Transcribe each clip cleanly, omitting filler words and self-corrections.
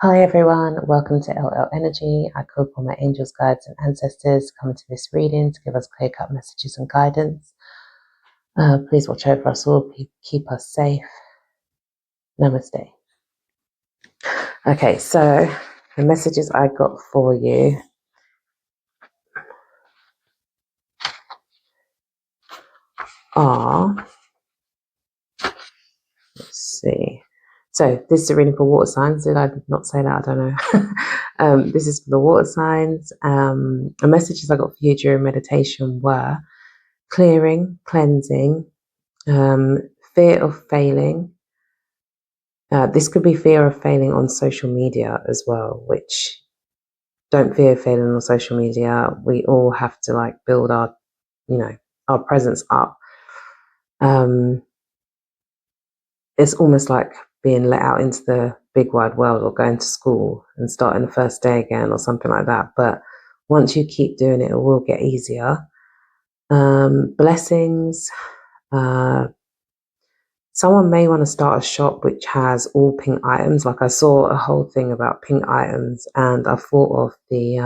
Hi everyone, welcome to LL Energy. I call upon my angels, guides, and ancestors to come into this reading to give us clear-cut messages and guidance. Please watch over us all, keep us safe. Namaste. Okay, so the messages I got for you are, let's see. So this is a reading for water signs. Did I not say that? I don't know. This is for the water signs. The messages I got for you during meditation were clearing, cleansing, fear of failing. This could be fear of failing on social media as well, which don't fear failing on social media. We all have to build our presence up. It's almost like being let out into the big wide world or going to school and starting the first day again or something like that. But once you keep doing it, it will get easier. Blessings. Someone may want to start a shop which has all pink items. Like I saw a whole thing about pink items, and I thought of the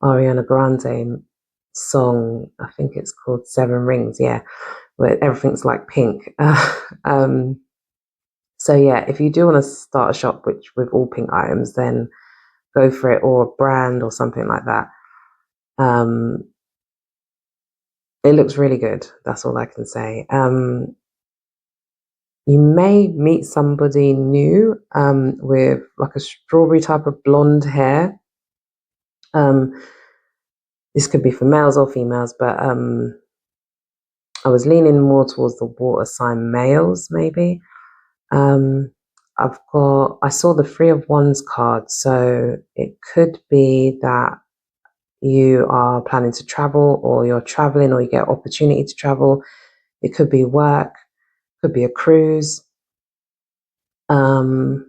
Ariana Grande song. I think it's called Seven Rings. Yeah, where everything's like pink. So yeah, if you do want to start a shop with all pink items, then go for it, or a brand or something like that. It looks really good. That's all I can say. You may meet somebody new with like a strawberry type of blonde hair. This could be for males or females, but I was leaning more towards the water sign males, maybe. I saw the Three of Wands card, so it could be that you are planning to travel, or you're traveling, or you get opportunity to travel. It could be work, could be a cruise. I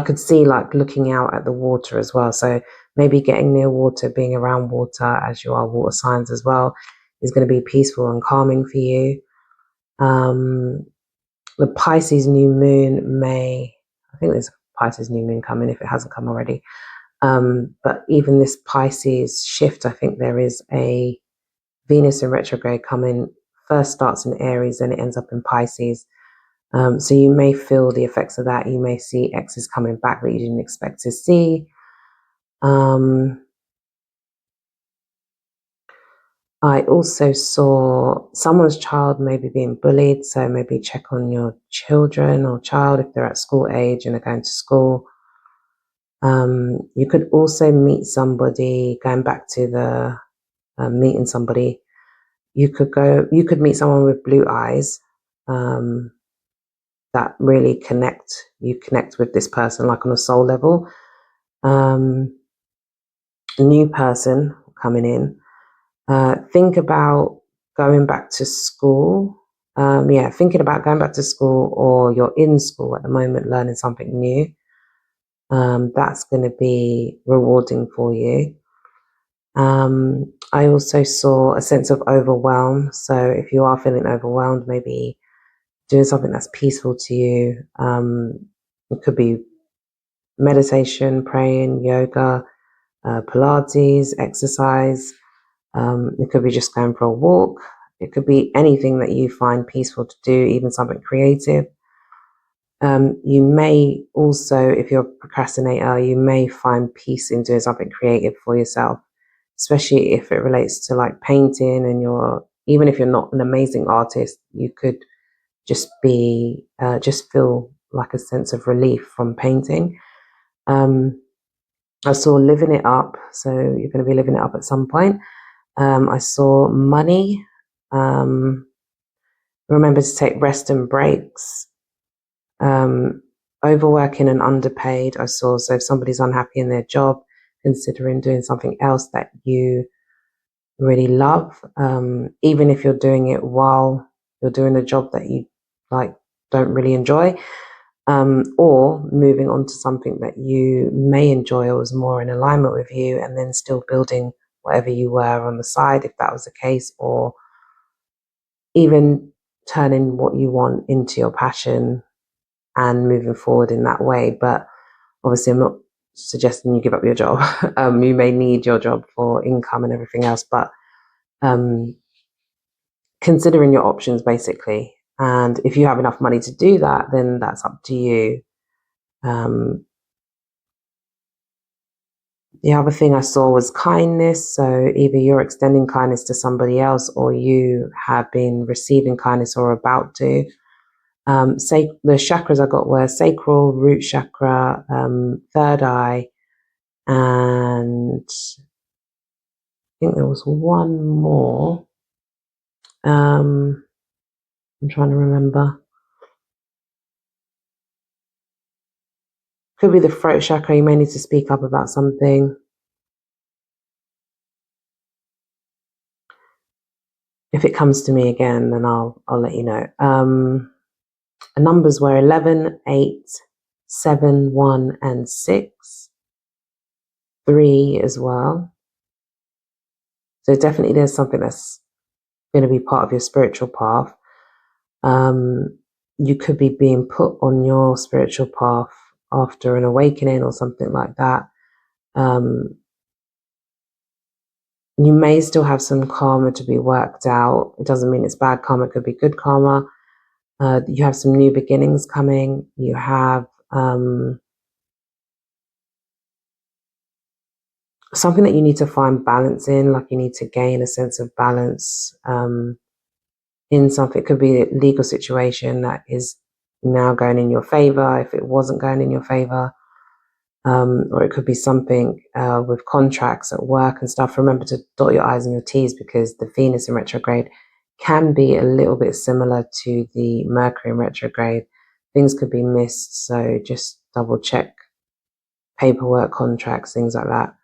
could see looking out at the water as well. So maybe getting near water, being around water, as you are water signs as well, is going to be peaceful and calming for you. The Pisces new moon I think there's a Pisces new moon coming if it hasn't come already. But even this Pisces shift, I think there is a Venus in retrograde coming. First starts in Aries and it ends up in Pisces. So you may feel the effects of that. You may see exes coming back that you didn't expect to see. I also saw someone's child maybe being bullied. So maybe check on your children or child if they're at school age and they're going to school. You could also meet somebody, going back to the meeting somebody. You could meet someone with blue eyes. That really connect with this person, like on a soul level. A new person coming in. Think about going back to school. Thinking about going back to school, or you're in school at the moment learning something new. That's going to be rewarding for you. I also saw a sense of overwhelm. So if you are feeling overwhelmed, maybe doing something that's peaceful to you. It could be meditation, praying, yoga, Pilates, exercise. It could be just going for a walk. It could be anything that you find peaceful to do, even something creative. You may also, if you're a procrastinator, you may find peace in doing something creative for yourself, especially if it relates to painting, and even if you're not an amazing artist, you could just feel like a sense of relief from painting. I saw living it up, so you're going to be living it up at some point. I saw money. Remember to take rest and breaks. Overworking and underpaid, I saw. So if somebody's unhappy in their job, considering doing something else that you really love, even if you're doing it while you're doing a job that you don't really enjoy, or moving on to something that you may enjoy or is more in alignment with you, and then still building whatever you were on the side, if that was the case, or even turning what you want into your passion. and moving forward in that way. But obviously, I'm not suggesting you give up your job. You may need your job for income and everything else, but considering your options basically. And if you have enough money to do that, then that's up to you. The other thing I saw was kindness. So either you're extending kindness to somebody else, or you have been receiving kindness or about to. Say the chakras I got were sacral, root chakra, third eye, and I think there was one more. I'm trying to remember. Could be the throat chakra. You may need to speak up about something. If it comes to me again, then I'll let you know. The numbers were 11, 8, 7, 1, and 6. 3 as well. So definitely there's something that's going to be part of your spiritual path. You could be being put on your spiritual path after an awakening or something like that. You may still have some karma to be worked out. It doesn't mean it's bad karma. It could be good karma. You have some new beginnings coming. You have something that you need to find balance in, like you need to gain a sense of balance in something. It could be a legal situation that is now going in your favor if it wasn't going in your favor. Or it could be something with contracts at work and stuff. Remember to dot your I's and your T's, because the Venus in retrograde can be a little bit similar to the Mercury in retrograde. Things could be missed, so just double check paperwork, contracts, things like that.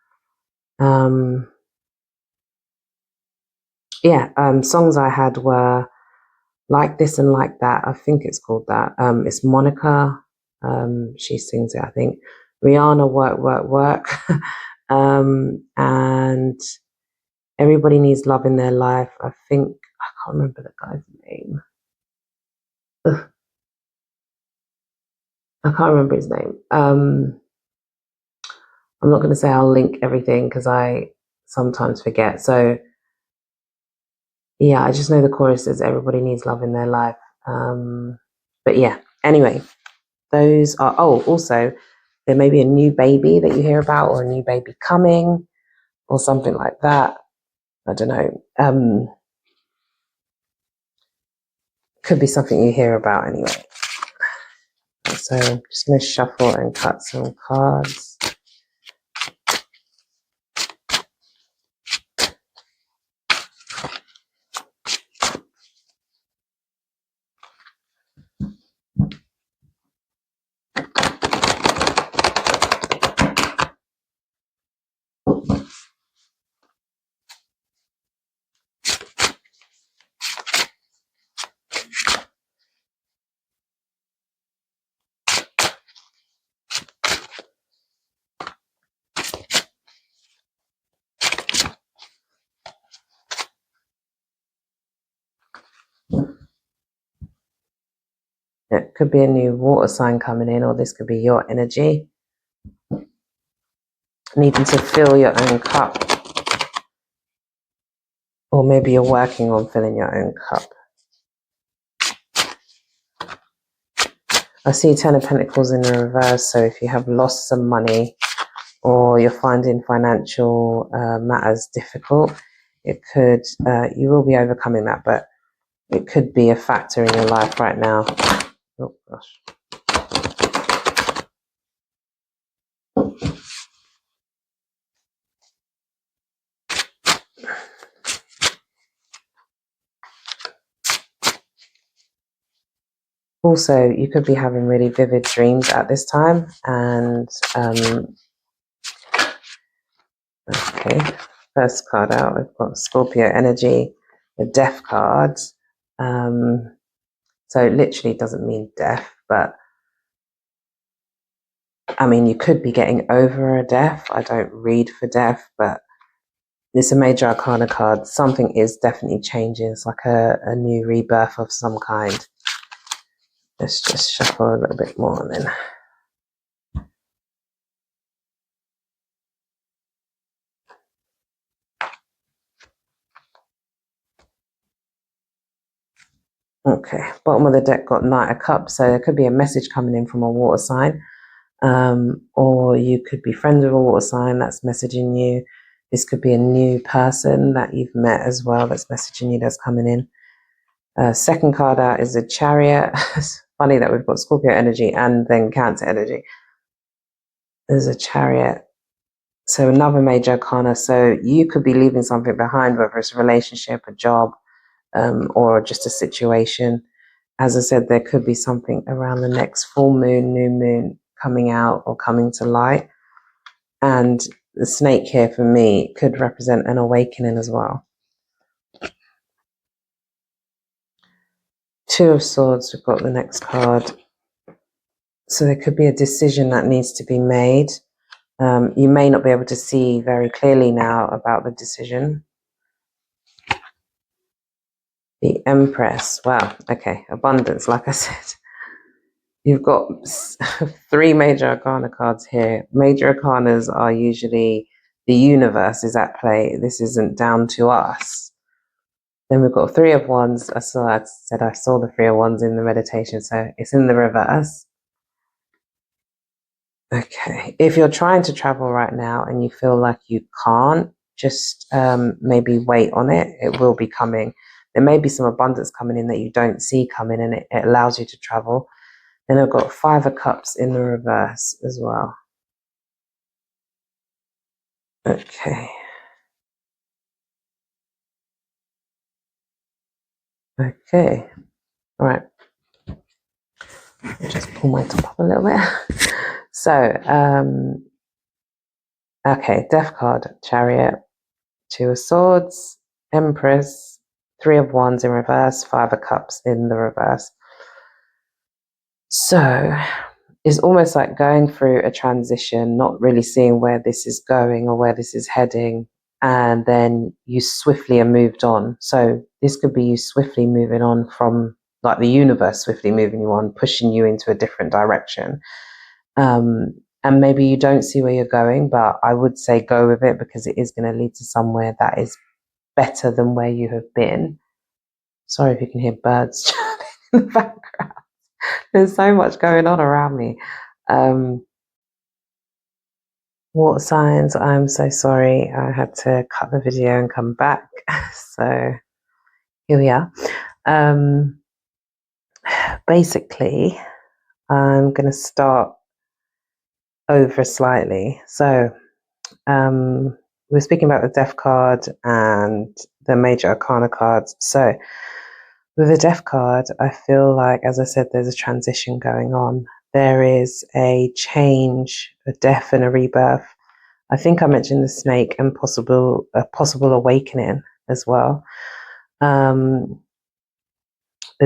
Songs I had were Like This and Like That. I think it's called that. It's Monica. She sings it, I think. Rihanna, Work, Work, Work. And Everybody Needs Love in Their Life. I think, I can't remember the guy's name. Ugh. I can't remember his name. I'm not going to say I'll link everything because I sometimes forget. So yeah, I just know the chorus says everybody needs love in their life. But yeah, anyway, those are, also there may be a new baby that you hear about, or a new baby coming, or something like that. I don't know. Could be something you hear about anyway. So I'm just going to shuffle and cut some cards. It could be a new water sign coming in, or this could be your energy needing to fill your own cup, or maybe you're working on filling your own cup. I see 10 of Pentacles in the reverse, so if you have lost some money or you're finding financial matters difficult, it could, you will be overcoming that, but it could be a factor in your life right now. Oh gosh. Also, you could be having really vivid dreams at this time, and okay, first card out, we've got Scorpio energy, the Death card. So it literally doesn't mean death, but I mean, you could be getting over a death. I don't read for death, but it's a major arcana card. Something is definitely changing. It's like a new rebirth of some kind. Let's just shuffle a little bit more then. Okay, bottom of the deck got Knight of Cups, so there could be a message coming in from a water sign, or you could be friends with a water sign that's messaging you. This could be a new person that you've met as well that's messaging you, that's coming in. Second card out is a Chariot. It's funny that we've got Scorpio energy and then Cancer energy. There's a Chariot. So another major arcana. So you could be leaving something behind, whether it's a relationship, a job, or just a situation. As I said, there could be something around the next full moon, new moon coming out or coming to light. And the snake here for me could represent an awakening as well. Two of Swords, we've got the next card. So there could be a decision that needs to be made. You may not be able to see very clearly now about the decision. The Empress. Wow. Okay. Abundance, like I said. You've got 3 major arcana cards here. Major arcanas are usually the universe is at play. This isn't down to us. Then we've got 3 of Wands. I saw the 3 of Wands in the meditation, so it's in the reverse. Okay. If you're trying to travel right now and you feel like you can't, just maybe wait on it. It will be coming. There may be some abundance coming in that you don't see coming, and it allows you to travel. Then I've got 5 of Cups in the reverse as well. Okay. Okay. All right. I'll just pull my top up a little bit. So, okay, Death card, Chariot, 2 of Swords, Empress, 3 of Wands in reverse, 5 of Cups in the reverse. So it's almost like going through a transition, not really seeing where this is going or where this is heading, and then you swiftly are moved on. So this could be you swiftly moving on from, like, the universe swiftly moving you on, pushing you into a different direction. And maybe you don't see where you're going, but I would say go with it, because it is going to lead to somewhere that is better than where you have been. Sorry if you can hear birds in the background. There's so much going on around me. Water signs, I'm so sorry. I had to cut the video and come back. So here we are. Basically, I'm going to start over slightly. So we're speaking about the Death card and the major arcana cards. So with the Death card, I feel like, as I said, there's a transition going on. There is a change, a death and a rebirth. I think I mentioned the snake and a possible awakening as well. The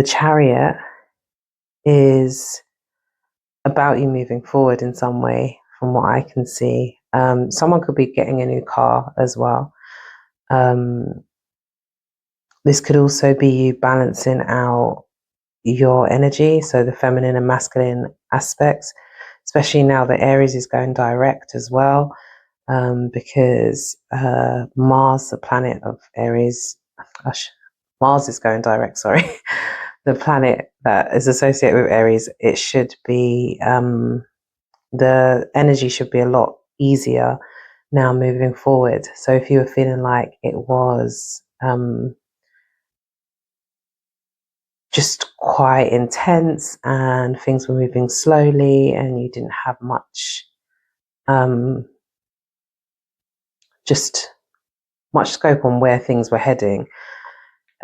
Chariot is about you moving forward in some way, from what I can see. Someone could be getting a new car as well. This could also be you balancing out your energy, so the feminine and masculine aspects, especially now that Aries is going direct as well, because Mars, the planet of Aries, Mars is going direct, sorry. The planet that is associated with Aries, it should be, the energy should be a lot easier now moving forward. So if you were feeling like it was just quite intense and things were moving slowly and you didn't have much much scope on where things were heading,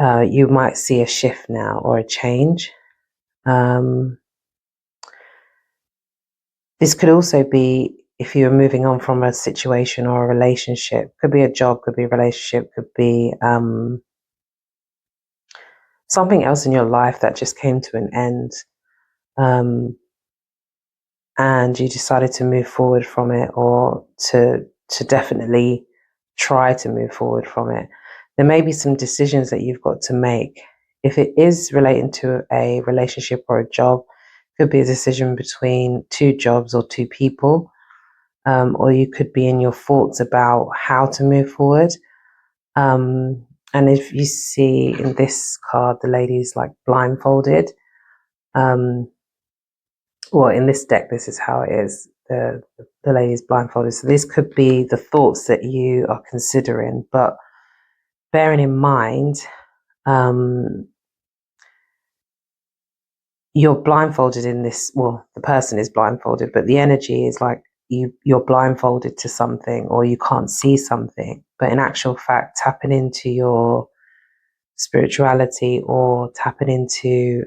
you might see a shift now or a change. This could also be if you're moving on from a situation or a relationship. Could be a job, could be a relationship, could be something else in your life that just came to an end, and you decided to move forward from it, or to definitely try to move forward from it. There may be some decisions that you've got to make. If it is relating to a relationship or a job, Could be a decision between two jobs or two people, or you could be in your thoughts about how to move forward. And if you see in this card, the lady's like blindfolded. Well, in this deck, this is how it is. The lady's blindfolded. So this could be the thoughts that you are considering, but bearing in mind, you're blindfolded in this. Well, the person is blindfolded, but the energy is like you're blindfolded to something, or you can't see something. But in actual fact, tapping into your spirituality or tapping into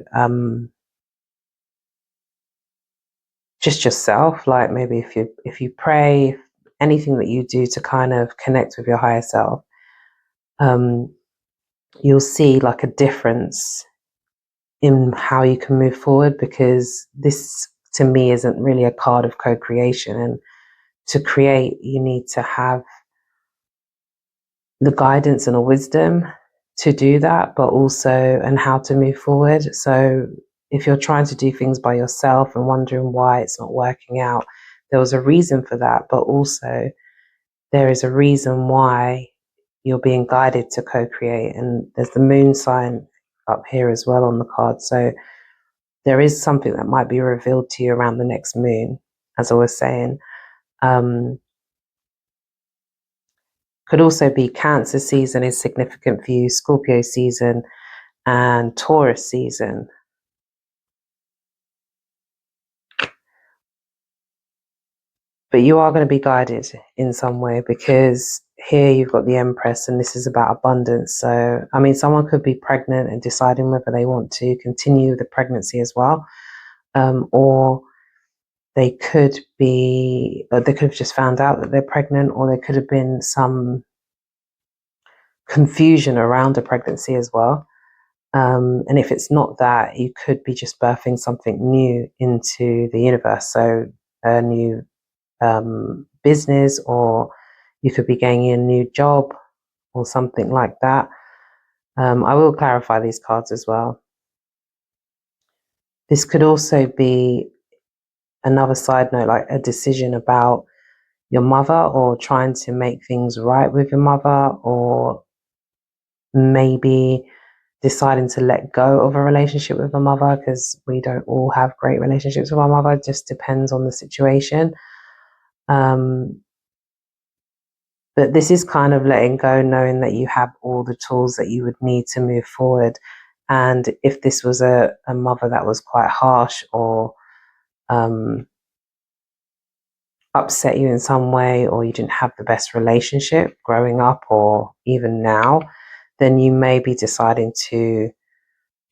just yourself, like maybe if you pray, anything that you do to kind of connect with your higher self, you'll see like a difference in how you can move forward, because this to me isn't really a card of co-creation, and to create you need to have the guidance and the wisdom to do that, but also and how to move forward. So if you're trying to do things by yourself and wondering why it's not working out, there was a reason for that, but also there is a reason why you're being guided to co-create. And there's the moon sign up here as well on the card. So there is something that might be revealed to you around the next moon, as I was saying. Could also be Cancer season is significant for you, Scorpio season, and Taurus season. But you are going to be guided in some way, because here you've got the Empress and this is about abundance. So, I mean, someone could be pregnant and deciding whether they want to continue the pregnancy as well. Or they could have just found out that they're pregnant, or there could have been some confusion around a pregnancy as well. And if it's not that, you could be just birthing something new into the universe. So a new business, or you could be getting a new job or something like that. I will clarify these cards as well. This could also be another side note, like a decision about your mother, or trying to make things right with your mother, or maybe deciding to let go of a relationship with a mother, because we don't all have great relationships with our mother. It just depends on the situation. But this is kind of letting go, knowing that you have all the tools that you would need to move forward. And if this was a mother that was quite harsh, or upset you in some way, or you didn't have the best relationship growing up or even now, then you may be deciding to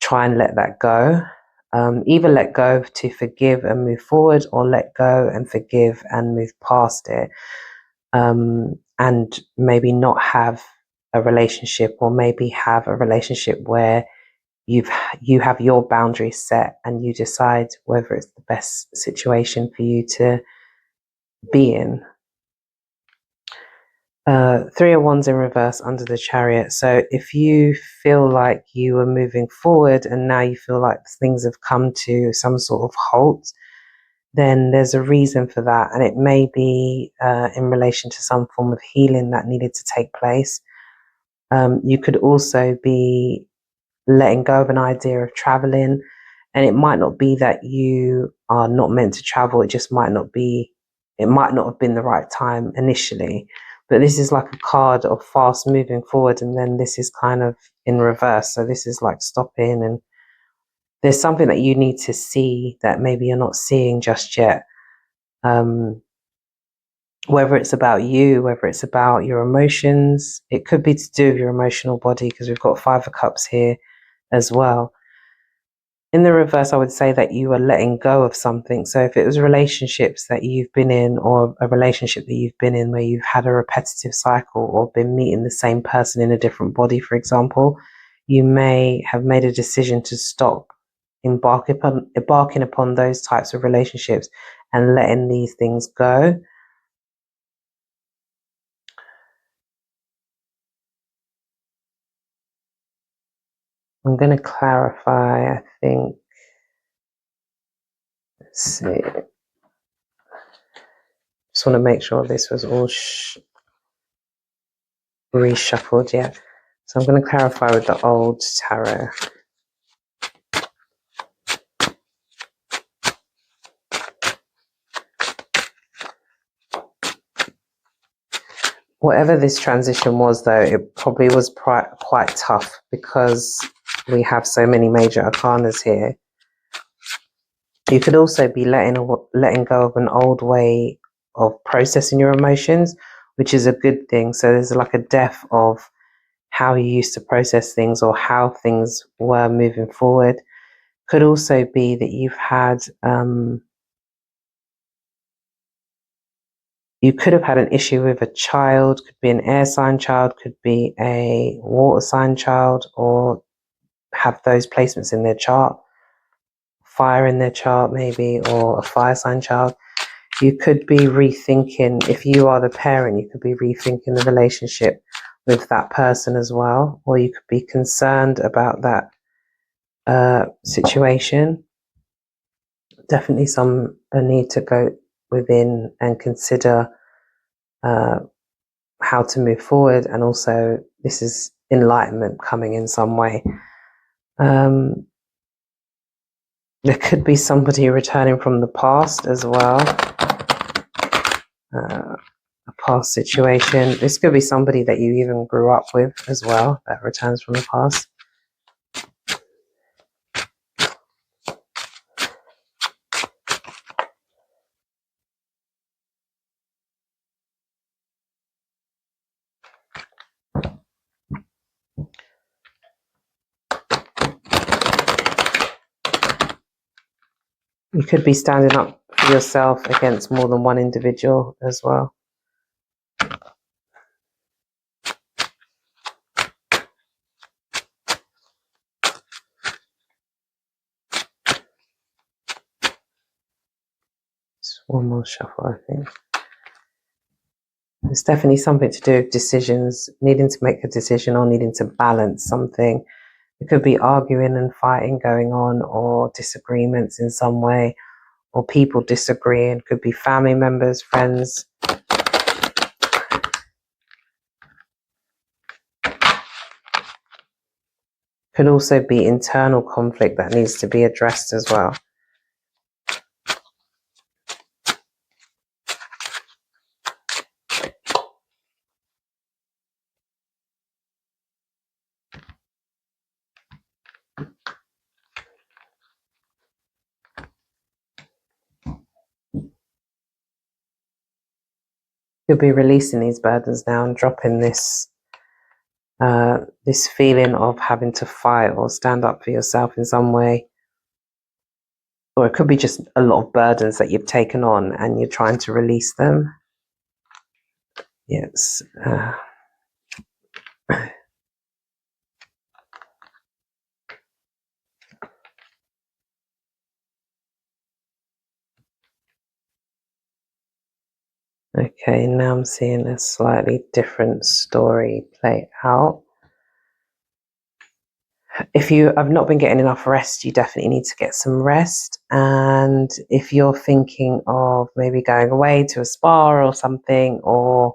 try and let that go. Either let go to forgive and move forward, or let go and forgive and move past it. And maybe not have a relationship, or maybe have a relationship where you have your boundaries set and you decide whether it's the best situation for you to be in. Three of Wands in reverse under the Chariot. So if you feel like you were moving forward and now you feel like things have come to some sort of halt, then there's a reason for that. And it may be in relation to some form of healing that needed to take place. You could also be letting go of an idea of traveling. And it might not be that you are not meant to travel. It just might not be, it might not have been the right time initially. But this is like a card of fast moving forward. And then this is kind of in reverse. So this is like stopping, and there's something that you need to see that maybe you're not seeing just yet. Whether it's about you, whether it's about your emotions, it could be to do with your emotional body, because we've got Five of Cups here as well. In the reverse, I would say that you are letting go of something. So if it was relationships that you've been in, or a relationship that you've been in where you've had a repetitive cycle, or been meeting the same person in a different body, for example, you may have made a decision to stop embarking upon those types of relationships and letting these things go. I'm going to clarify, I think. see. Just want to make sure this was all reshuffled yet. So I'm going to clarify with the old tarot. Whatever this transition was, though, it probably was quite tough because we have so many major arcanas here. You could also be letting go of an old way of processing your emotions, which is a good thing. So there's like a death of how you used to process things or how things were moving forward. Could also be that you've had, you could have had an issue with a child, could be an air sign child, could be a water sign child, or have those placements in their chart, fire in their chart maybe, or a fire sign child. You could be rethinking, if you are the parent, you could be rethinking the relationship with that person as well, or you could be concerned about that situation. Definitely a need to go within and consider how to move forward, and also this is enlightenment coming in some way. There could be somebody returning from the past as well, a past situation. This could be somebody that you even grew up with as well that returns from the past. You could be standing up for yourself against more than one individual as well. Just one more shuffle, I think. It's definitely something to do with decisions, needing to make a decision or needing to balance something. It could be arguing and fighting going on, or disagreements in some way, or people disagreeing. Could be family members, friends. Could also be internal conflict that needs to be addressed as well. You'll be releasing these burdens now and dropping this this feeling of having to fight or stand up for yourself in some way. Or it could be just a lot of burdens that you've taken on and you're trying to release them. Yes. Okay, now I'm seeing a slightly different story play out. If you have not been getting enough rest, you definitely need to get some rest. And if you're thinking of maybe going away to a spa or something, or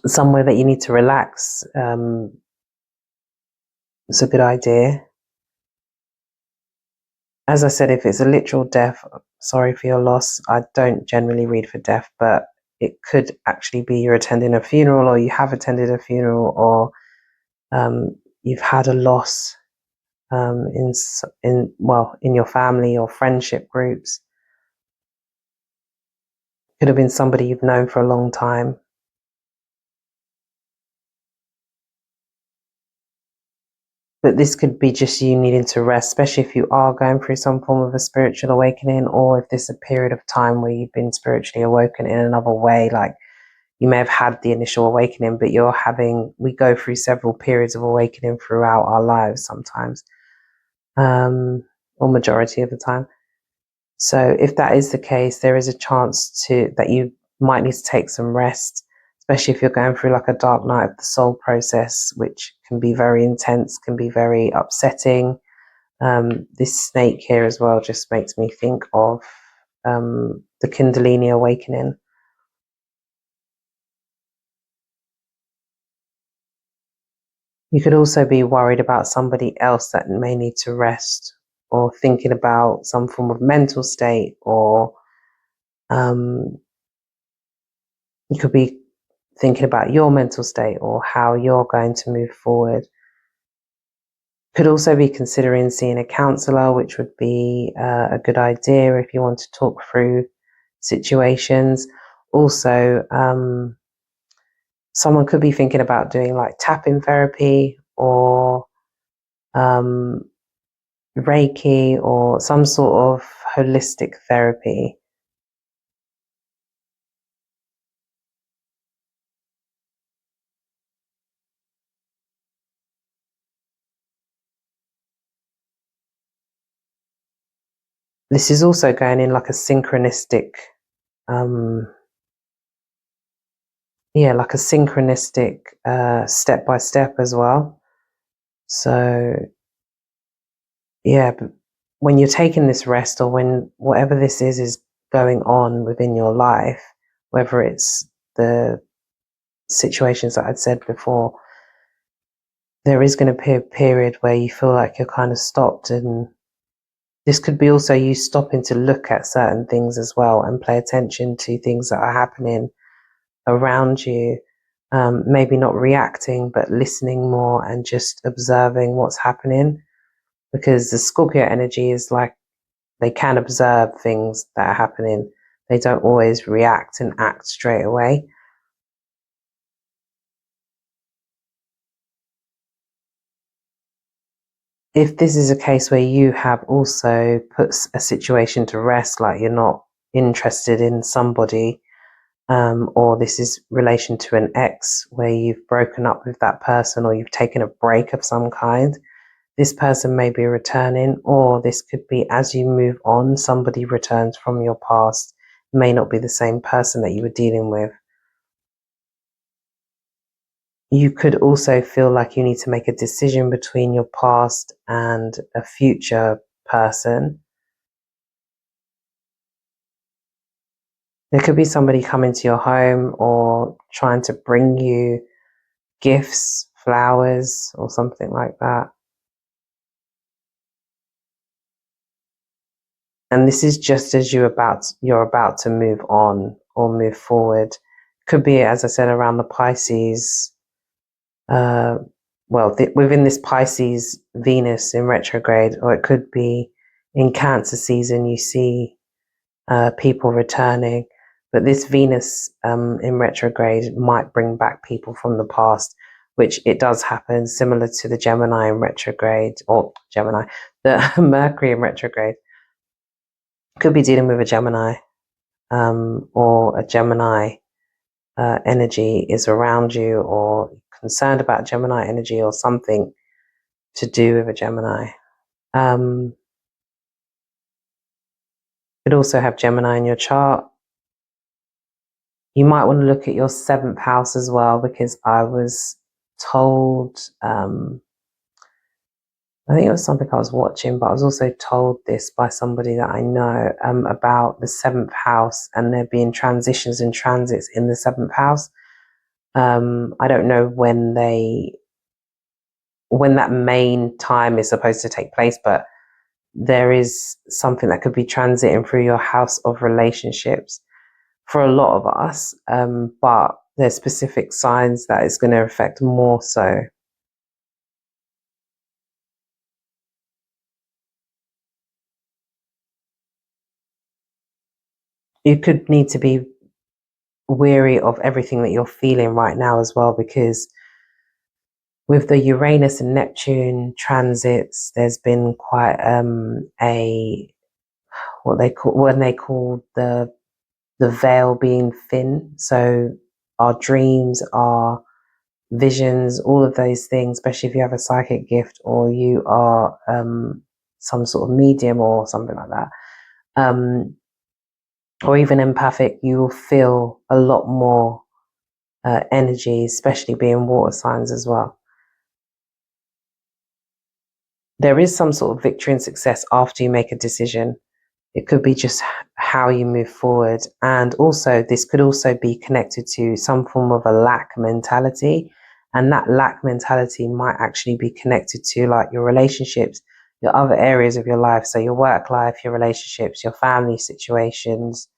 somewhere that you need to relax, it's a good idea. As I said, if it's a literal death, sorry for your loss. I don't generally read for death, but it could actually be you're attending a funeral, or you have attended a funeral, or you've had a loss in your family or friendship groups. Could have been somebody you've known for a long time. But this could be just you needing to rest, especially if you are going through some form of a spiritual awakening, or if there's a period of time where you've been spiritually awoken in another way. Like, you may have had the initial awakening, but we go through several periods of awakening throughout our lives sometimes, or majority of the time. So if that is the case, there is a chance that you might need to take some rest, especially if you're going through like a dark night of the soul process, which can be very intense, can be very upsetting. This snake here as well just makes me think of the Kundalini awakening. You could also be worried about somebody else that may need to rest, or thinking about some form of mental state, or you could be thinking about your mental state or how you're going to move forward. Could also be considering seeing a counsellor, which would be a good idea if you want to talk through situations. Also, someone could be thinking about doing like tapping therapy, or Reiki, or some sort of holistic therapy. This is also going in like a synchronistic, step by step as well. So yeah, but when you're taking this rest, or when whatever this is going on within your life, whether it's the situations that I'd said before, there is going to be a period where you feel like you're kind of stopped, and this could be also you stopping to look at certain things as well and pay attention to things that are happening around you. Maybe not reacting, but listening more and just observing what's happening, because the Scorpio energy is like, they can observe things that are happening. They don't always react and act straight away. If this is a case where you have also put a situation to rest, like you're not interested in somebody, or this is relation to an ex where you've broken up with that person, or you've taken a break of some kind, this person may be returning, or this could be as you move on, somebody returns from your past. It may not be the same person that you were dealing with. You could also feel like you need to make a decision between your past and a future person. There could be somebody coming to your home or trying to bring you gifts, flowers, or something like that. And this is just as you're about to move on or move forward. Could be, as I said, around the Pisces. Within this Pisces Venus in retrograde, or it could be in Cancer season. You see people returning, but this Venus in retrograde might bring back people from the past, which it does happen, similar to the Gemini in retrograde, or the Mercury in retrograde. Could be dealing with a Gemini, or a Gemini energy is around you, or concerned about Gemini energy, or something to do with a Gemini. Could also have Gemini in your chart. You might want to look at your 7th house as well, because I was told, I think it was something I was watching, but I was also told this by somebody that I know, about the 7th house and there being transitions and transits in the 7th house. I don't know when that main time is supposed to take place, but there is something that could be transiting through your house of relationships for a lot of us, but there's specific signs that it's going to affect more so. You could need to be weary of everything that you're feeling right now as well, because with the Uranus and Neptune transits, there's been quite what they call the veil being thin. So our dreams, our visions, all of those things, especially if you have a psychic gift or you are some sort of medium or something like that, or even empathic, you will feel a lot more energy, especially being water signs as well. there is some sort of victory and success after you make a decision. It could be just how you move forward. And also, this could also be connected to some form of a lack mentality. And that lack mentality might actually be connected to like your relationships, your other areas of your life. So your work life, your relationships, your family situations,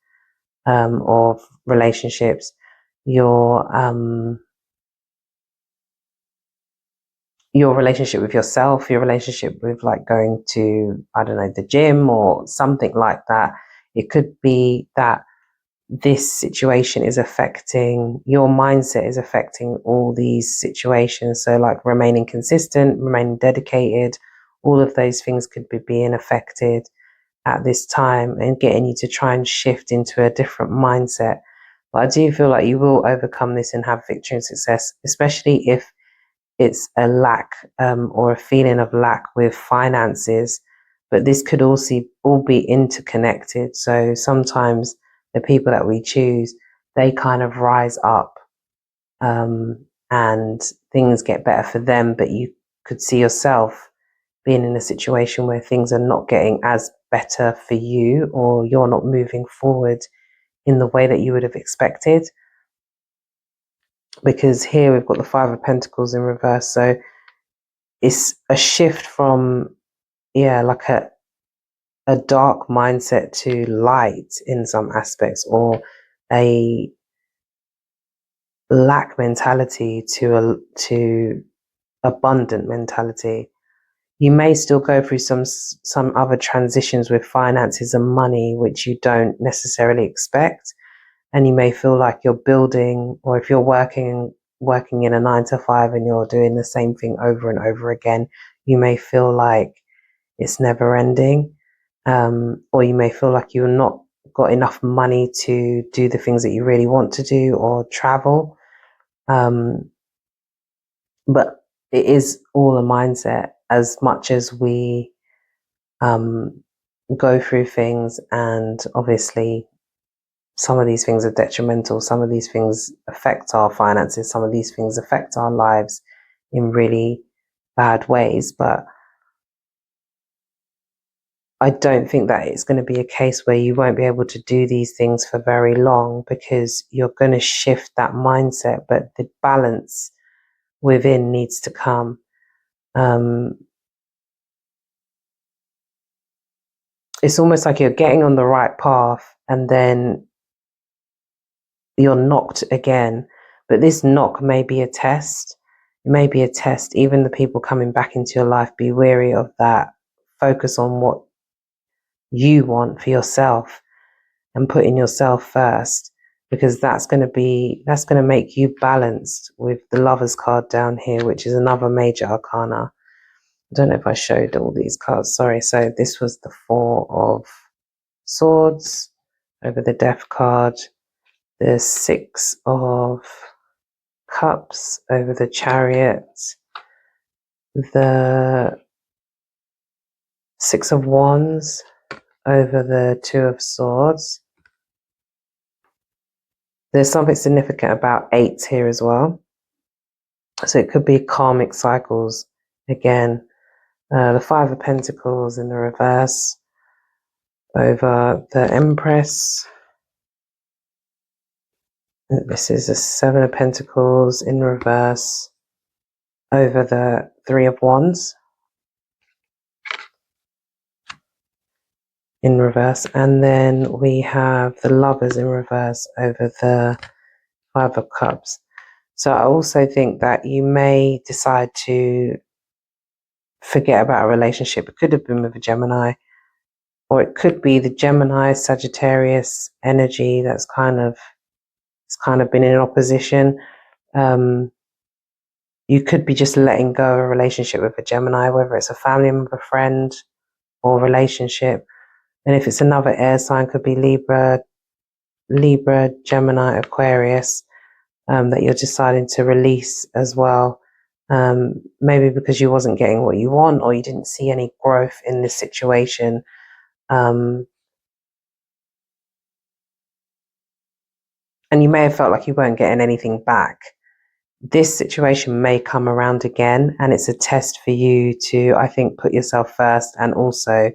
or relationships, your relationship with yourself, your relationship with like going to, I don't know, the gym or something like that. It could be that this situation is affecting your mindset, is affecting all these situations. So like remaining consistent, remaining dedicated, all of those things could be being affected at this time and getting you to try and shift into a different mindset. But I do feel like you will overcome this and have victory and success, especially if it's a lack, or a feeling of lack with finances. But this could also all be interconnected. So sometimes the people that we choose, they kind of rise up, and things get better for them. But you could see yourself being in a situation where things are not getting as better for you, or you're not moving forward in the way that you would have expected. Because here we've got the Five of Pentacles in reverse. So it's a shift from, like a dark mindset to light in some aspects, or a lack mentality to abundant mentality. You may still go through some other transitions with finances and money which you don't necessarily expect, and you may feel like you're building, or if you're working in a 9 to 5 and you're doing the same thing over and over again, you may feel like it's never ending, or you may feel like you're not got enough money to do the things that you really want to do or travel. But it is all a mindset. As much as we go through things, and obviously some of these things are detrimental, some of these things affect our finances, some of these things affect our lives in really bad ways, but I don't think that it's going to be a case where you won't be able to do these things for very long, because you're going to shift that mindset, but the balance within needs to come. It's almost like you're getting on the right path and then you're knocked again, but this knock may be a test. It may be a test. Even the people coming back into your life, be wary of that. Focus on what you want for yourself and putting yourself first, because that's going to make you balanced with the Lovers card down here, which is another major arcana. I don't know if I showed all these cards, sorry. So this was the Four of Swords over the Death card, the Six of Cups over the Chariot, the Six of Wands over the Two of Swords. There's something significant about eights here as well. So it could be karmic cycles again. The Five of Pentacles in the reverse over the Empress. This is a Seven of Pentacles in reverse over the Three of Wands in reverse. And then we have the Lovers in reverse over the Five of Cups. So I also think that you may decide to forget about a relationship. It could have been with a Gemini, or it could be the Gemini Sagittarius energy that's kind of been in opposition. You could be just letting go of a relationship with a Gemini, whether it's a family member, friend, or relationship. And if it's another air sign, could be Libra, Gemini, Aquarius, that you're deciding to release as well. Maybe because you wasn't getting what you want, or you didn't see any growth in this situation. And you may have felt like you weren't getting anything back. this situation may come around again, and it's a test for you to, I think, put yourself first, and also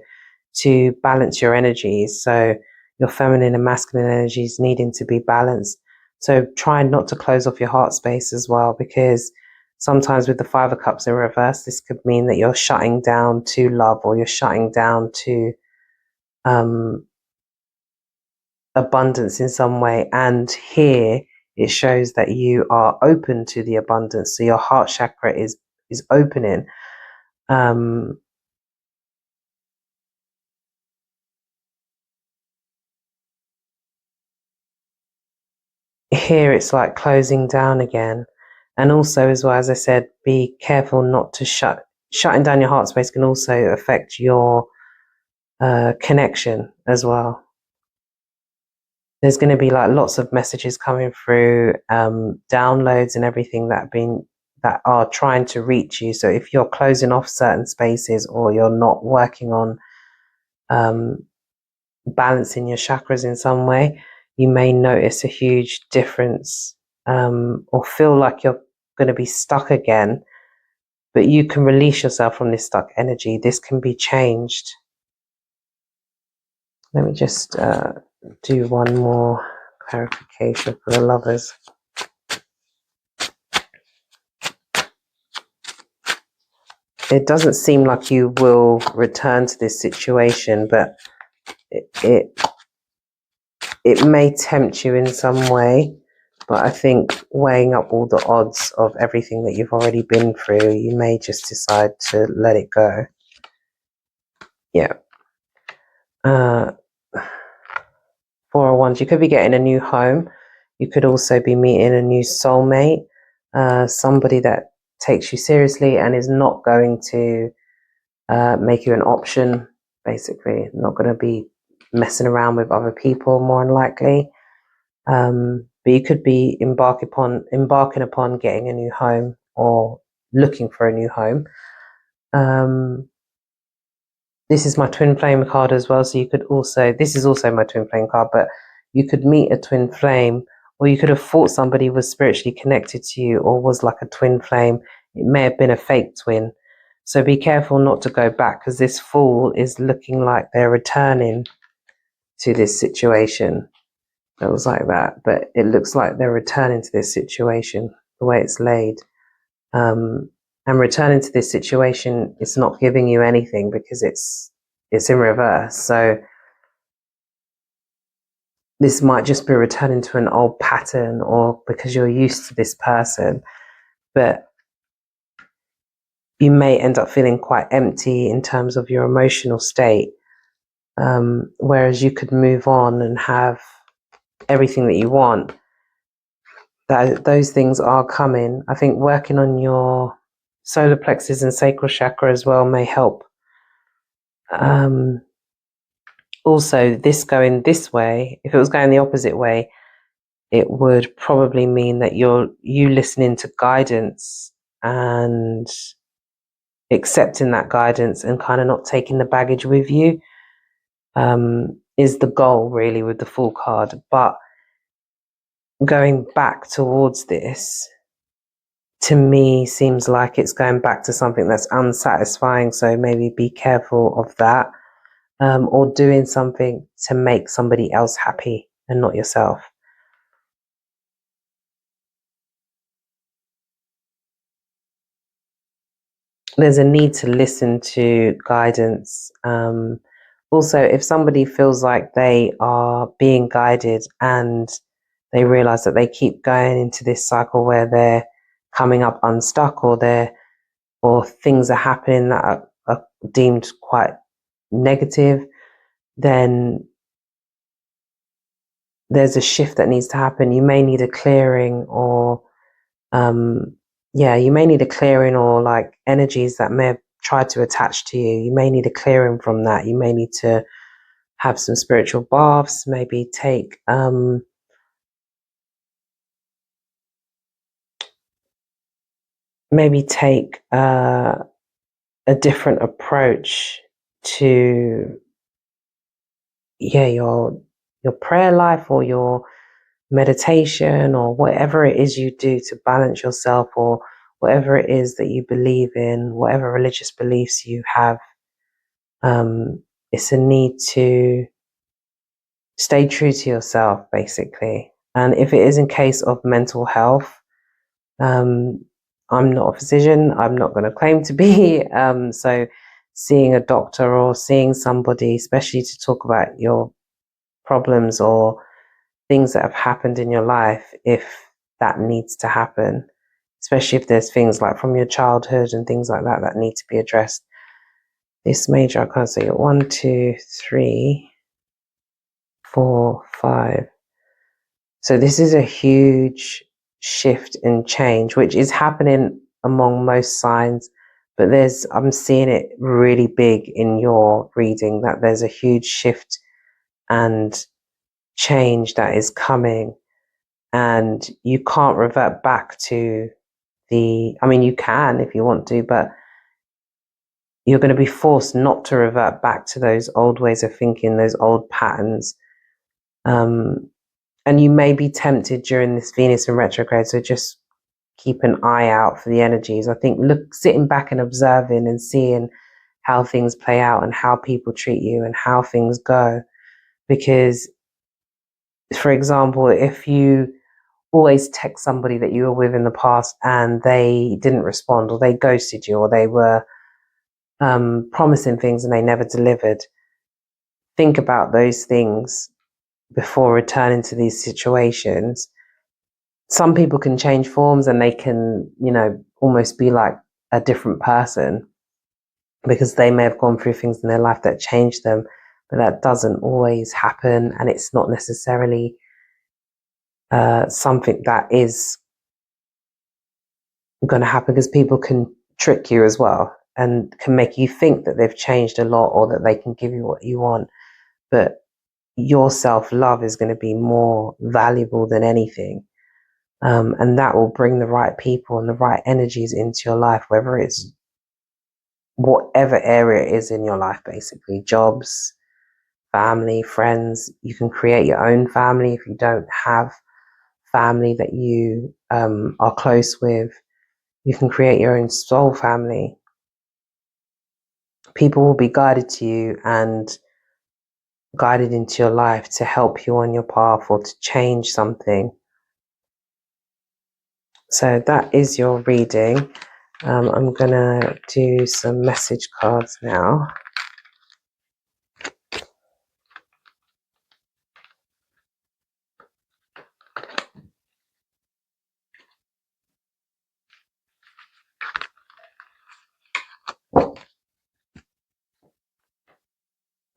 to balance your energies. So your feminine and masculine energies needing to be balanced. So try not to close off your heart space as well, because sometimes with the Five of Cups in reverse, this could mean that you're shutting down to love, or you're shutting down to abundance in some way. And here it shows that you are open to the abundance. So your heart chakra is opening. Here it's like closing down again. And also, as well, as I said, be careful not to shutting down your heart space can also affect your connection as well. There's going to be like lots of messages coming through, downloads and everything that are trying to reach you. So if you're closing off certain spaces, or you're not working on balancing your chakras in some way, you may notice a huge difference, or feel like you're going to be stuck again. But you can release yourself from this stuck energy. This can be changed. Let me just do one more clarification for the lovers. It doesn't seem like you will return to this situation, but it may tempt you in some way. But I think weighing up all the odds of everything that you've already been through, you may just decide to let it go. Yeah. Four of Wands, you could be getting a new home. You could also be meeting a new soulmate, somebody that takes you seriously and is not going to make you an option, basically. Not going to be messing around with other people, more than likely. But you could be embarking upon getting a new home, or looking for a new home. This is my twin flame card as well. So you could also, this is also my twin flame card, but you could meet a twin flame, or you could have thought somebody was spiritually connected to you, or was like a twin flame. It may have been a fake twin. So be careful not to go back, because this Fool is looking like they're returning to this situation. It was like that, but it looks like they're returning to this situation, the way it's laid. And returning to this situation, it's not giving you anything, because it's in reverse. So this might just be returning to an old pattern, or because you're used to this person, but you may end up feeling quite empty in terms of your emotional state. Whereas you could move on and have everything that you want. Those things are coming. I think working on your solar plexus and sacral chakra as well may help. Also, this going this way, if it was going the opposite way, it would probably mean that you listening to guidance and accepting that guidance, and kind of not taking the baggage with you, is the goal really with the Fool card. But going back towards this, to me, seems like it's going back to something that's unsatisfying. So maybe be careful of that, or doing something to make somebody else happy and not yourself. There's a need to listen to guidance. Also, if somebody feels like they are being guided, and they realize that they keep going into this cycle where they're coming up unstuck, or things are happening that are deemed quite negative, then there's a shift that needs to happen. You may need a clearing, or you may need a clearing, or like energies that may have tried to attach to you. You may need a clearing from that. You may need to have some spiritual baths, maybe take a different approach to your prayer life, or your meditation or whatever it is you do to balance yourself, or whatever it is that you believe in, whatever religious beliefs you have, it's a need to stay true to yourself, basically. And if it is in case of mental health, I'm not a physician. I'm not going to claim to be. So seeing a doctor or seeing somebody, especially to talk about your problems or things that have happened in your life, if that needs to happen, especially if there's things like from your childhood and things like that that need to be addressed. This major arcana, so you're 1, 2, 3, 4, 5. So this is a huge shift and change, which is happening among most signs, but I'm seeing it really big in your reading, that there's a huge shift and change that is coming, and you can't revert back to you can if you want to, but you're going to be forced not to revert back to those old ways of thinking, those old patterns. And you may be tempted during this Venus in retrograde, so just keep an eye out for the energies. I think sitting back and observing and seeing how things play out and how people treat you and how things go. Because, for example, if you always text somebody that you were with in the past and they didn't respond, or they ghosted you, or they were promising things and they never delivered, think about those things before returning to these situations. Some people can change forms and they can, almost be like a different person because they may have gone through things in their life that changed them, but that doesn't always happen, and it's not necessarily something that is going to happen, because people can trick you as well and can make you think that they've changed a lot or that they can give you what you want, but your self-love is going to be more valuable than anything. And that will bring the right people and the right energies into your life, whether it's whatever area it is in your life, basically jobs, family, friends. You can create your own family if you don't have family that you are close with. You can create your own soul family. People will be guided to you and guided into your life to help you on your path or to change something. So that is your reading. I'm going to do some message cards now.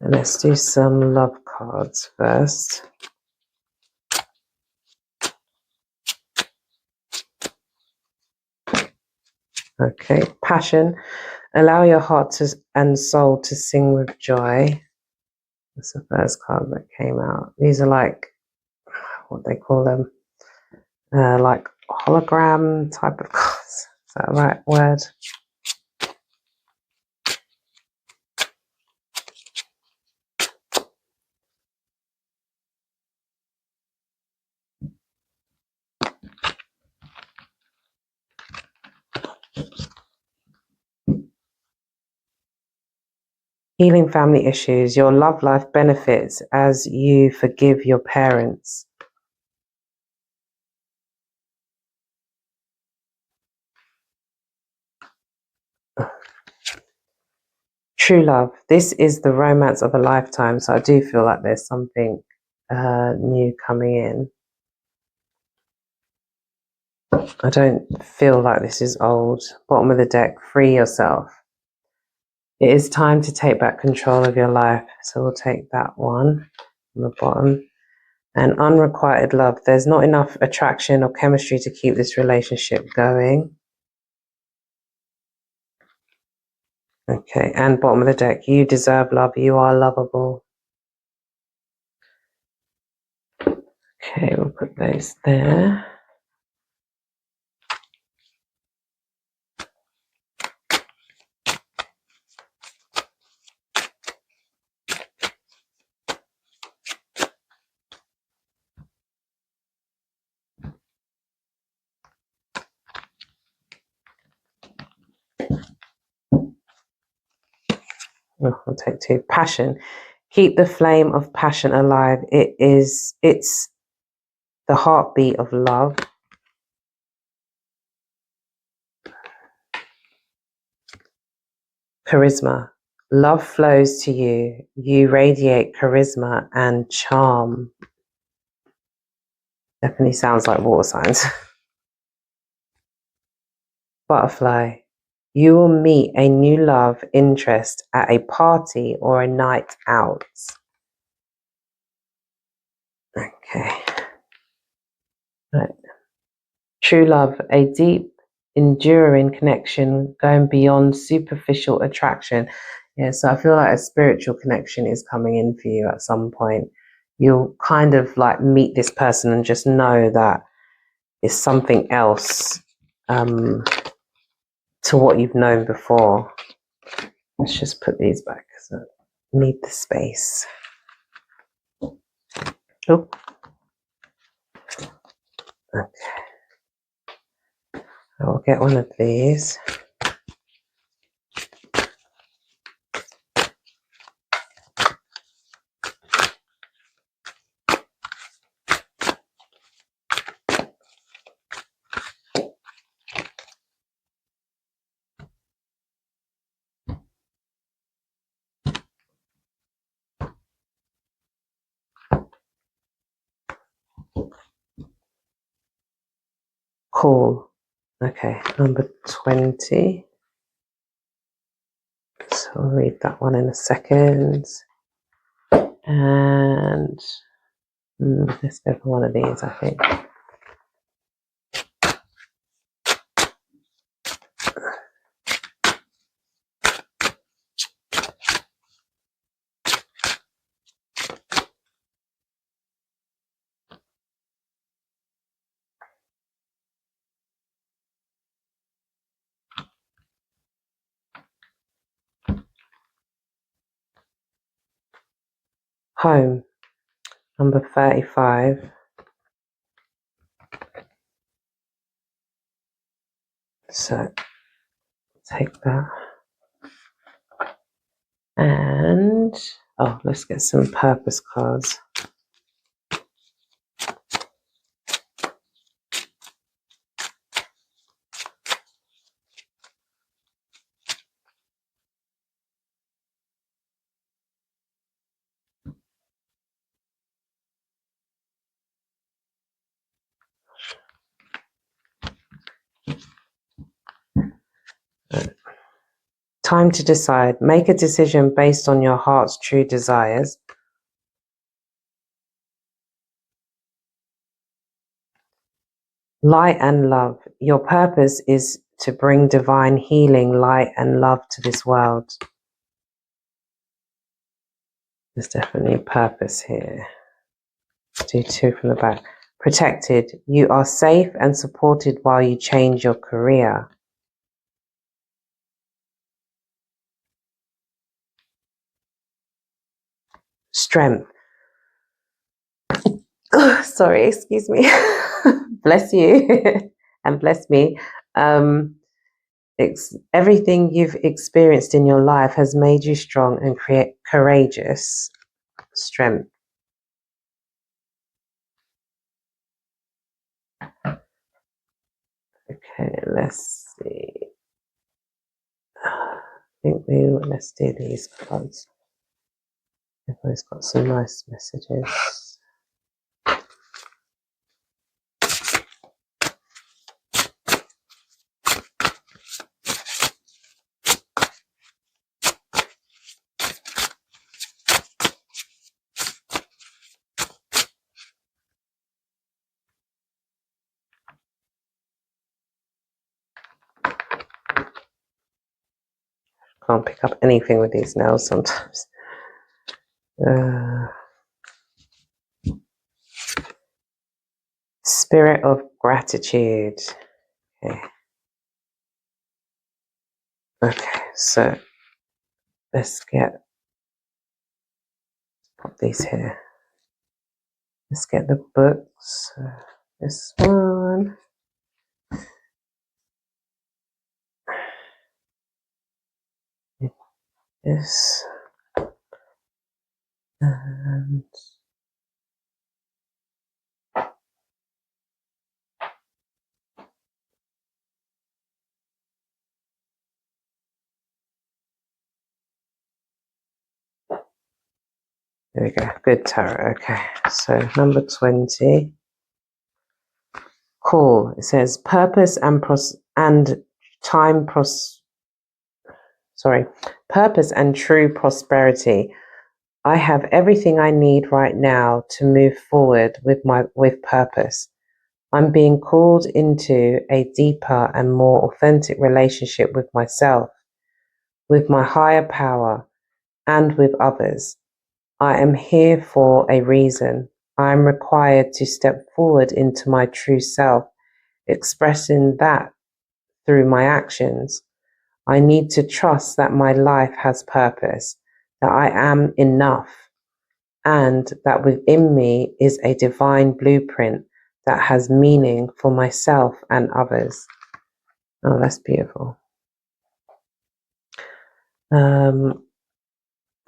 And let's do some love cards first. Okay, passion. Allow your heart and soul to sing with joy. That's the first card that came out. These are like, what they call them, like hologram type of cards. Is that the right word? Healing family issues. Your love life benefits as you forgive your parents. True love. This is the romance of a lifetime. So I do feel like there's something new coming in. I don't feel like this is old. Bottom of the deck, free yourself. It is time to take back control of your life. So we'll take that one on the bottom. And unrequited love. There's not enough attraction or chemistry to keep this relationship going. Okay, and bottom of the deck, you deserve love. You are lovable. Okay, we'll put those there. Oh, I'll take 2. Passion. Keep the flame of passion alive. It's the heartbeat of love. Charisma. Love flows to you. You radiate charisma and charm. Definitely sounds like water signs. Butterfly. You will meet a new love interest at a party or a night out. Okay. Right. True love. A deep, enduring connection going beyond superficial attraction. Yeah, so I feel like a spiritual connection is coming in for you at some point. You'll kind of like meet this person and just know that it's something else to what you've known before. Let's just put these back because I need the space. Oh, okay. I'll get one of these. Cool. Okay, number 20. So I'll read that one in a second. And let's go for one of these, I think. Home, number 35. So take that. And, oh, let's get some purpose cards. Time to decide. Make a decision based on your heart's true desires. Light and love. Your purpose is to bring divine healing, light and love to this world. There's definitely a purpose here. Let's do 2 from the back. Protected. You are safe and supported while you change your career. Strength. Oh, sorry, excuse me. Bless you and bless me. Everything you've experienced in your life has made you strong and courageous. Strength. Okay, let's see. I think let's do these cards. Everyone's got some nice messages. Can't pick up anything with these nails sometimes. Spirit of gratitude. Okay, so let's put these here. Let's get the books. This one. This. And there we go. Good tarot. Okay. So number 20. Call. It says purpose and purpose and true prosperity. I have everything I need right now to move forward with purpose. I'm being called into a deeper and more authentic relationship with myself, with my higher power, and with others. I am here for a reason. I am required to step forward into my true self, expressing that through my actions. I need to trust that my life has purpose, that I am enough, and that within me is a divine blueprint that has meaning for myself and others. Oh, that's beautiful.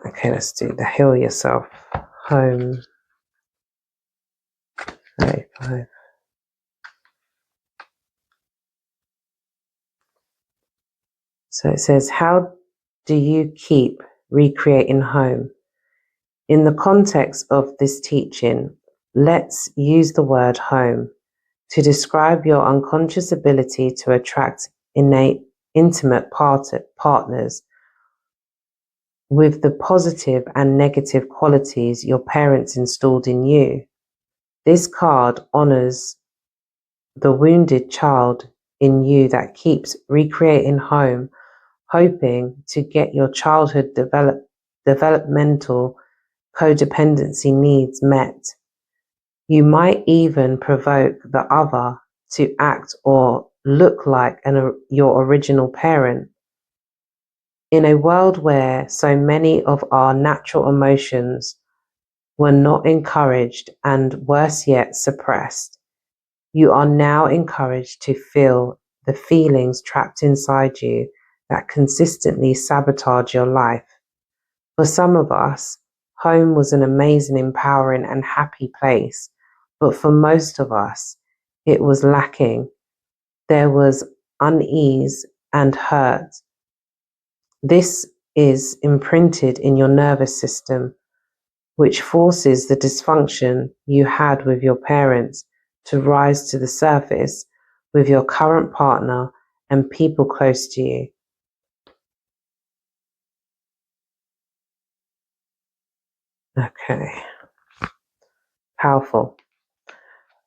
Okay, let's do the heal yourself. Home. 35. So it says, how do you keep recreating home? In the context of this teaching, let's use the word home to describe your unconscious ability to attract intimate partners with the positive and negative qualities your parents installed in you. This card honors the wounded child in you that keeps recreating home, hoping to get your childhood developmental codependency needs met. You might even provoke the other to act or look like your original parent. In a world where so many of our natural emotions were not encouraged and, worse yet, suppressed, you are now encouraged to feel the feelings trapped inside you that consistently sabotage your life. For some of us, home was an amazing, empowering, and happy place, but for most of us, it was lacking. There was unease and hurt. This is imprinted in your nervous system, which forces the dysfunction you had with your parents to rise to the surface with your current partner and people close to you. Okay, powerful.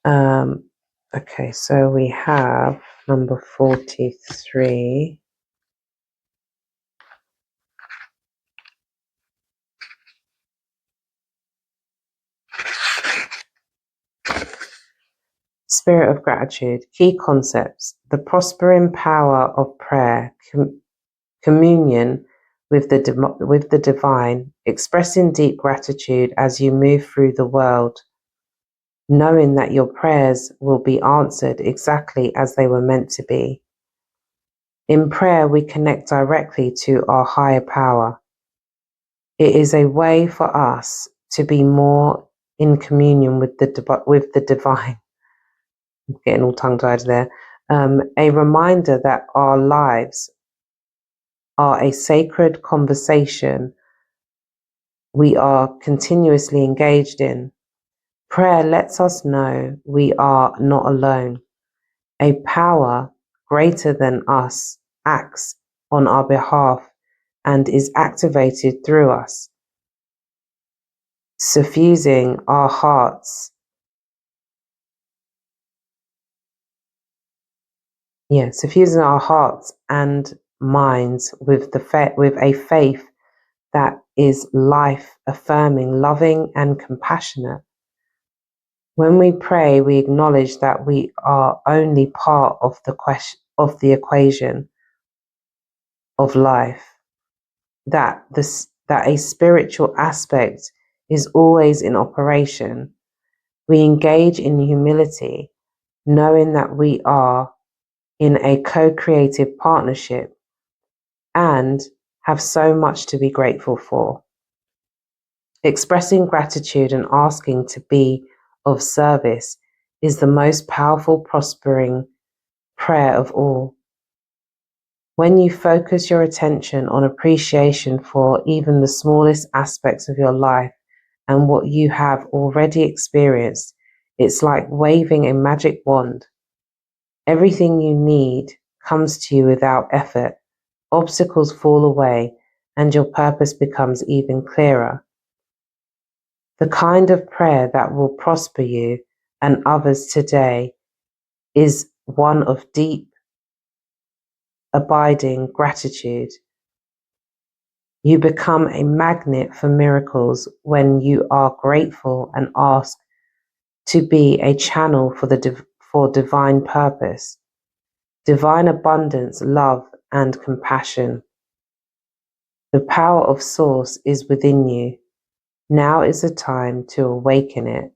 Okay, so we have number 43. Spirit of gratitude. Key concepts: the prospering power of prayer, communion with the divine, expressing deep gratitude as you move through the world, knowing that your prayers will be answered exactly as they were meant to be. In prayer, we connect directly to our higher power. It is a way for us to be more in communion with the divine. I'm getting all tongue-tied there. A reminder that our lives are a sacred conversation we are continuously engaged in. Prayer lets us know we are not alone. A power greater than us acts on our behalf and is activated through us, suffusing our hearts. Suffusing our hearts and minds with a faith that is life affirming, loving, and compassionate. When we pray, we acknowledge that we are only part of the equation of life, that a spiritual aspect is always in operation. We engage in humility, knowing that we are in a co-creative partnership and have so much to be grateful for. Expressing gratitude and asking to be of service is the most powerful, prospering prayer of all. When you focus your attention on appreciation for even the smallest aspects of your life and what you have already experienced, it's like waving a magic wand. Everything you need comes to you without effort. Obstacles fall away and your purpose becomes even clearer. The kind of prayer that will prosper you and others today is one of deep, abiding gratitude. You become a magnet for miracles when you are grateful and ask to be a channel for divine purpose, divine abundance, love, and compassion. The power of Source is within you. Now is the time to awaken it.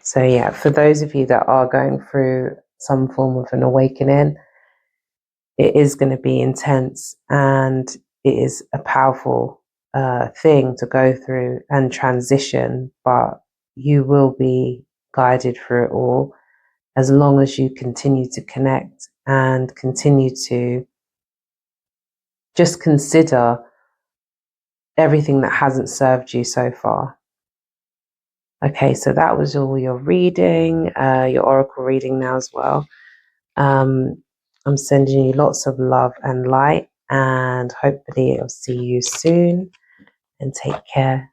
So yeah, for those of you that are going through some form of an awakening, it is going to be intense and it is a powerful thing to go through and transition, but you will be guided through it all as long as you continue to connect and continue to just consider everything that hasn't served you so far. Okay, so that was all your reading, your oracle reading now as well. I'm sending you lots of love and light, and hopefully I'll see you soon, and take care.